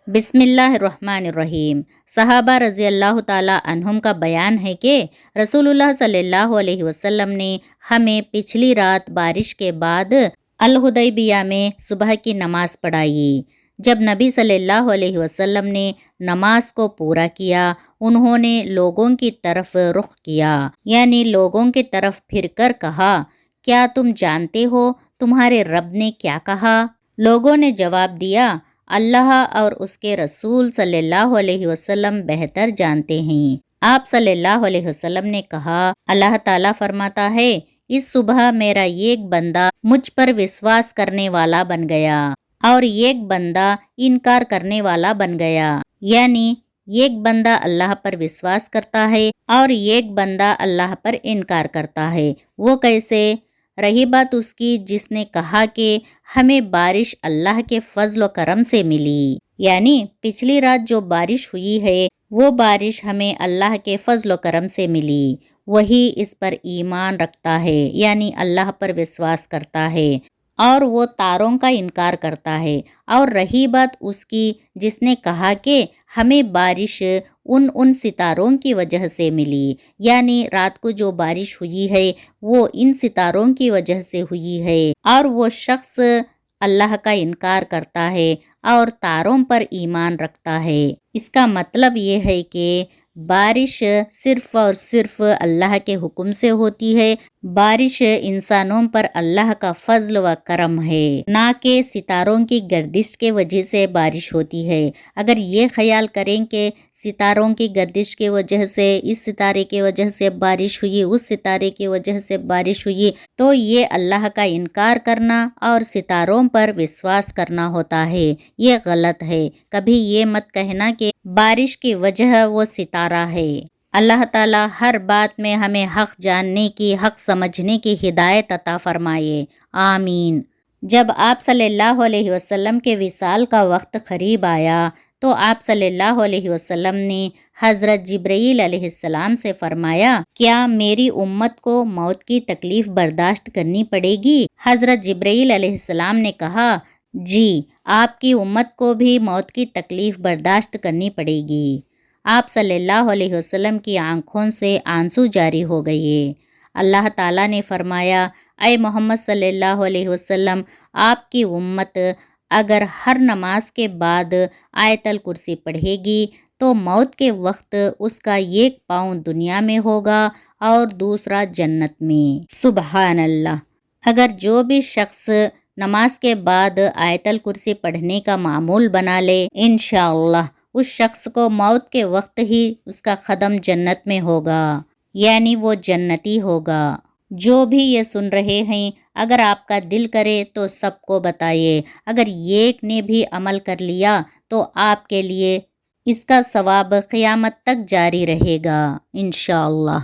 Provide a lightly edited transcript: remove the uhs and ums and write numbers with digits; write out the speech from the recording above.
بسم اللہ الرحمن الرحیم۔ صحابہ رضی اللہ تعالیٰ عنہم کا بیان ہے کہ رسول اللہ صلی اللہ علیہ وسلم نے ہمیں پچھلی رات بارش کے بعد الحدیبیہ میں صبح کی نماز پڑھائی۔ جب نبی صلی اللہ علیہ وسلم نے نماز کو پورا کیا، انہوں نے لوگوں کی طرف رخ کیا، یعنی لوگوں کی طرف پھر کر کہا، کیا تم جانتے ہو تمہارے رب نے کیا کہا؟ لوگوں نے جواب دیا، اللہ اور اس کے رسول صلی اللہ علیہ وسلم بہتر جانتے ہیں۔ آپ صلی اللہ علیہ وسلم نے کہا، اللہ تعالیٰ فرماتا ہے، اس صبح میرا ایک بندہ مجھ پر وشواس کرنے والا بن گیا اور ایک بندہ انکار کرنے والا بن گیا، یعنی ایک بندہ اللہ پر وشواس کرتا ہے اور ایک بندہ اللہ پر انکار کرتا ہے۔ وہ کیسے؟ رہی بات اس کی جس نے کہا کہ ہمیں بارش اللہ کے فضل و کرم سے ملی، یعنی پچھلی رات جو بارش ہوئی ہے وہ بارش ہمیں اللہ کے فضل و کرم سے ملی، وہی اس پر ایمان رکھتا ہے، یعنی اللہ پر وشواس کرتا ہے اور وہ تاروں کا انکار کرتا ہے۔ اور رہی بات اس کی جس نے کہا کہ ہمیں بارش ان ستاروں کی وجہ سے ملی، یعنی رات کو جو بارش ہوئی ہے وہ ان ستاروں کی وجہ سے ہوئی ہے، اور وہ شخص اللہ کا انکار کرتا ہے اور تاروں پر ایمان رکھتا ہے۔ اس کا مطلب یہ ہے کہ بارش صرف اور صرف اللہ کے حکم سے ہوتی ہے، بارش انسانوں پر اللہ کا فضل و کرم ہے، نہ کہ ستاروں کی گردش کے وجہ سے بارش ہوتی ہے۔ اگر یہ خیال کریں کہ ستاروں کی گردش کی وجہ سے، اس ستارے کی وجہ سے بارش ہوئی، اس ستارے کی وجہ سے بارش ہوئی، تو یہ اللہ کا انکار کرنا اور ستاروں پر وشواس کرنا ہوتا ہے۔ یہ غلط ہے۔ کبھی یہ مت کہنا کہ بارش کی وجہ وہ ستارہ ہے۔ اللہ تعالیٰ ہر بات میں ہمیں حق جاننے کی، حق سمجھنے کی ہدایت عطا فرمائے، آمین۔ جب آپ صلی اللہ علیہ وسلم کے وصال کا وقت قریب آیا تو آپ صلی اللہ علیہ وسلم نے حضرت جبرائیل علیہ السلام سے فرمایا، کیا میری امت کو موت کی تکلیف برداشت کرنی پڑے گی؟ حضرت جبرائیل علیہ السلام نے کہا، جی، آپ کی امت کو بھی موت کی تکلیف برداشت کرنی پڑے گی۔ آپ صلی اللہ علیہ وسلم کی آنکھوں سے آنسو جاری ہو گئے۔ اللہ تعالیٰ نے فرمایا، اے محمد صلی اللہ علیہ وسلم، آپ کی امت اگر ہر نماز کے بعد آیت الکرسی پڑھے گی تو موت کے وقت اس کا ایک پاؤں دنیا میں ہوگا اور دوسرا جنت میں۔ سبحان اللہ۔ اگر جو بھی شخص نماز کے بعد آیت الکرسی پڑھنے کا معمول بنا لے، انشاءاللہ اس شخص کو موت کے وقت ہی اس کا قدم جنت میں ہوگا، یعنی وہ جنتی ہوگا۔ جو بھی یہ سن رہے ہیں، اگر آپ کا دل کرے تو سب کو بتائیے۔ اگر ایک نے بھی عمل کر لیا تو آپ کے لیے اس کا ثواب قیامت تک جاری رہے گا، انشاءاللہ۔